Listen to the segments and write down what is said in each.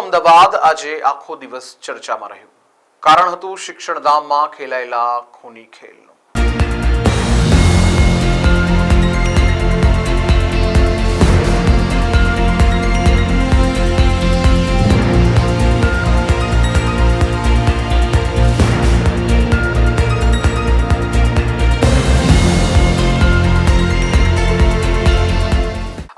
અમદાવાદ આજે આખો દિવસ ચર્ચામાં રહ્યું. કારણ હતું શિક્ષણધામમાં ખેલાયેલા ખૂની ખેલનું.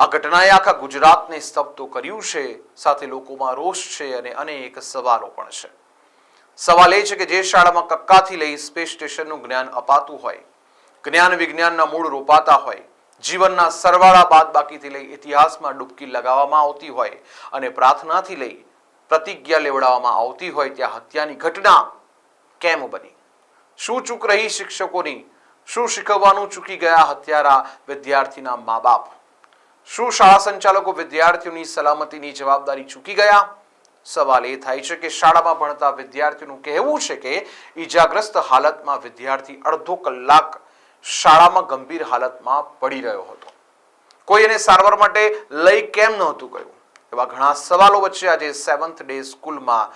આ ઘટનાએ આખા ગુજરાતને સ્તબ્ધ તો કર્યું છે, સાથે લોકોમાં રોષ છે અને અનેક સવાલો પણ છે. સવાલ એ છે કે જે શાળામાં કક્કાથી લઈ સ્પેસ સ્ટેશનનું જ્ઞાન અપાતું હોય, જ્ઞાન વિજ્ઞાનના મૂળ રોપાતા હોય, જીવનના સરવાળા બાદબાકીથી લઈ ઇતિહાસમાં ડૂબકી લગાવવામાં આવતી હોય અને પ્રાર્થનાથી લઈ પ્રતિજ્ઞા લેવડાવવામાં આવતી હોય, ત્યાં હત્યાની ઘટના કેમ બની? શું ચૂક રહી શિક્ષકોની? શું શીખવવાનું ચૂકી ગયા હત્યારા વિદ્યાર્થીના મા બાપ? શું શાળા સંચાલકો વિદ્યાર્થીઓની સલામતીની જવાબદારી ચૂકી ગયા? સવાલ એ થાય છે કે શાળામાં ભણતા વિદ્યાર્થીઓનું કહેવું છે કે ઈજાગ્રસ્ત હાલતમાં વિદ્યાર્થી અડધો કલાક શાળામાં ગંભીર હાલતમાં પડી રહ્યો હતો. કોઈ એને સારવાર માટે લઈ કેમ નહોતું ગયું? એવા ઘણા સવાલો વચ્ચે આજે 7th ડે સ્કૂલમાં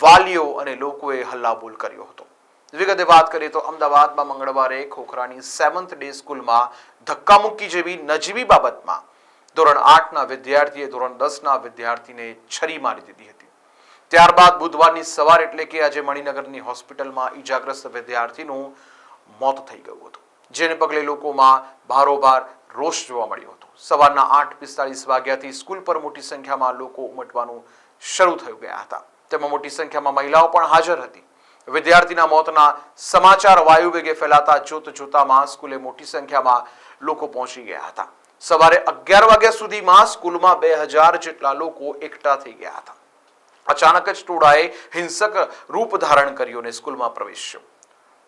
વાલીઓ અને લોકોએ હલ્લાબોલ કર્યો હતો. વિગતે વાત કરીએ તો અમદાવાદમાં મંગળવારે ખોખરાની 7th ડે સ્કૂલમાં ધક્કામુક્કી જેવી નજીવી બાબતમાં ધોરણ 8ના વિદ્યાર્થીએ ધોરણ 10ના વિદ્યાર્થીને છરી મારી દીધી હતી. ત્યારબાદ બુધવારની સવાર એટલે કે આજે મણિનગરની હોસ્પિટલમાં ઈજાગ્રસ્ત વિદ્યાર્થીનું મોત થઈ ગયું હતું, જેને પગલે લોકોમાં ભારોભાર રોષ જોવા મળ્યો હતો. સવારના 8:45 વાગ્યાથી સ્કૂલ પર મોટી સંખ્યામાં લોકો ઉમટવાનું શરૂ થઈ ગયા હતા. તેમાં મોટી સંખ્યામાં મહિલાઓ પણ હાજર હતી. વિદ્યાર્થીના મોતના સમાચાર વાયુવેગે ફેલાતા જોતામાં સ્કૂલે મોટી સંખ્યામાં લોકો પહોંચી ગયા હતા. સવારે 11 વાગ્યા સુધીમાં સ્કૂલમાં 2000 જેટલા લોકો એકઠા થઈ ગયા હતા. અચાનક જ ટોળાએ હિંસક રૂપ ધારણ કર્યું અને સ્કૂલમાં પ્રવેશ્યો.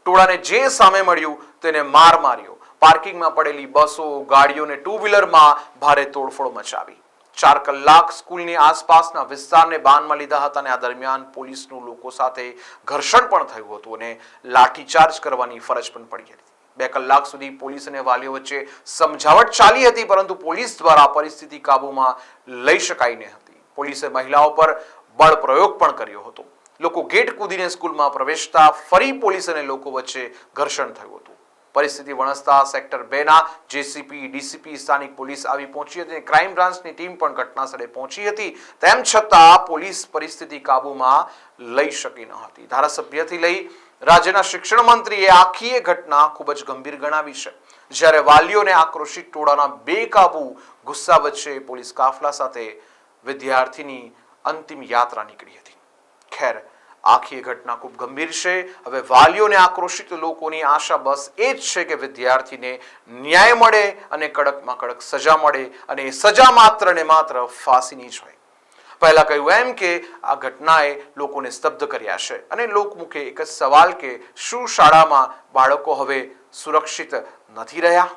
ટોળાને જે સામે મળ્યું તેને માર માર્યો. પાર્કિંગમાં પડેલી બસો, ગાડીઓને ટુ વ્હીલરમાં ભારે તોડફોડ મચાવી. 4 કલાક સ્કૂલની આસપાસના વિસ્તારને બાનમાં લીધા હતા અને આ દરમિયાન પોલીસનું લોકો સાથે ઘર્ષણ પણ થયું હતું અને લાઠીચાર્જ કરવાની ફરજ પણ પડી હતી. 2 કલાક સુધી પોલીસ અને વાલીઓ વચ્ચે સમજાવટ ચાલી હતી, પરંતુ પોલીસ દ્વારા પરિસ્થિતિ કાબૂમાં લઈ શકાઈ ન હતી. પોલીસે મહિલાઓ પર બળ પ્રયોગ પણ કર્યો હતો. લોકો ગેટ કૂદીને સ્કૂલમાં પ્રવેશતા ફરી પોલીસ અને લોકો વચ્ચે ઘર્ષણ થયું હતું. પરિસ્થિતિ વણસતા સેક્ટર 2ના જેસીપી, ડીસીપી, સ્થાનિક પોલીસ આવી પહોંચી હતી. ક્રાઇમ બ્રાન્ચની ટીમ પણ ઘટના સ્થળે પહોંચી હતી. તેમ છતાં પોલીસ પરિસ્થિતિ કાબૂમાં લઈ શકી ન હતી. ધારાસભ્યથી લઈ રાજ્યના શિક્ષણ મંત્રીએ આખી ઘટના ખૂબ જ ગંભીર ગણાવી છે. જ્યારે વાલીઓને આક્રોશિત ટોળાના બેકાબુ ગુસ્સા વચ્ચે પોલીસ કાફલા સાથે વિદ્યાર્થીની અંતિમ યાત્રા નીકળી હતી. ખેર, આખી ઘટના ખૂબ ગંભીર છે. હવે વાલીઓને આક્રોશિત લોકોની આશા બસ એ જ છે કે વિદ્યાર્થીને ન્યાય મળે અને કડકમાં કડક સજા મળે, અને એ સજા માત્ર ને માત્ર ફાંસીની જ હોય. પહેલા કહ્યું એમ કે આ ઘટનાએ લોકોને સ્તબ્ધ કર્યા છે અને લોકમુખે એક જ સવાલ કે શું શાળામાં બાળકો હવે સુરક્ષિત નથી રહ્યા?